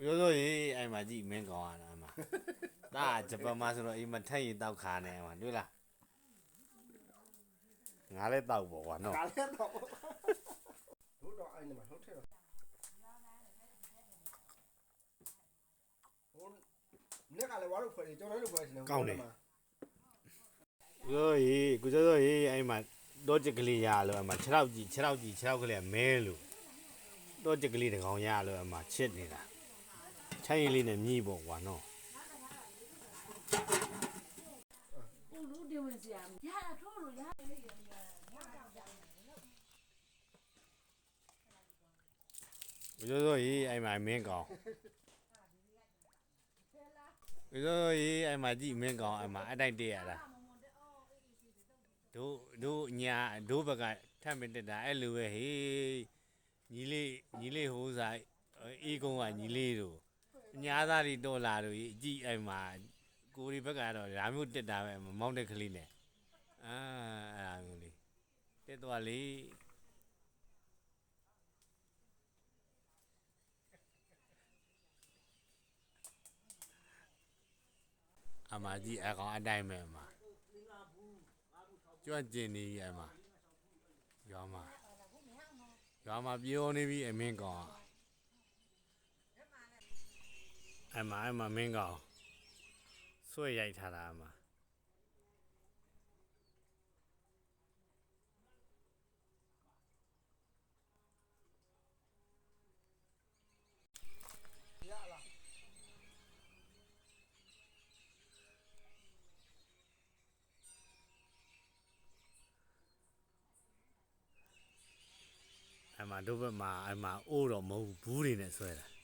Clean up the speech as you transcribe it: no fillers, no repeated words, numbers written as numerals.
ပြောဆိုရင်အဲ့မှာကြည့်မင်းကောင်းရတာအမဒါဂျပန်မှာဆိုတော့အိမ်မှာထက်ရင်တောက်ခါနေအမတွေ့လားငါလည်းတောက်ပေါ့ကွာနော်ငါလည်းတော့တို့တော့အဲ့ဒီမှာထုတ်ထည့်တော့ဟိုနက်ကလည်းဝါလို့ဖွဲ့တယ်ကျွန်တော်လည်းဖွဲ့တယ်ကောင်းတယ်ပြောရင်ကိုကျော်ဆိုရင်အဲ့မှာတော့ချက်ကလေးရလို့အမ6လောက်ကြီး6လောက်ကလေးမဲလို့တော့ချက်ကလေးတကောင်ရလို့အမချစ်နေတာချိုင်းရည်လေးနဲ့မြည်ပေါ့ကွာနော်ဦးလူတင်ဝင်စရာရတာထိုးလို့ရကိုကျော်ဆိုရင်အဲ့မှာမင်းကောင်းကိုကျော်ဆိုရင်အဲ့မှာကြည့်မင်းကောင်းအဲ့မှာအတိုက်တက်ရတာတို့ညာတို့ဘက်ကထပ်မတက်တာအဲ့လိုပဲဟေးညီလေးဟိုးစားအေးကုန်းကညီလေးတို့ညာသားတွေတော်လာတို့ကြီးအကြည့်အဲ့မှာကိုရီဘက်ကတော့ဓာမျိုးတက်တာပဲမောင်းတဲ့ကလေးနဲ့အဲ့ဒါမျိုးလေးတက်သွားလေအမကြီးအကောင်အတိုင်းပဲအမကျွတ်ကျင်နေပြီအမရွာမှာပြောနေပြီအမင်းကောင်အမမင်းကောင်ဆွဲရိုက်ထားတာအမအမတို့ဘက်မှာအမအိုးတော့မဟုတ်ဘူးတွေနဲ့ဆွဲတာ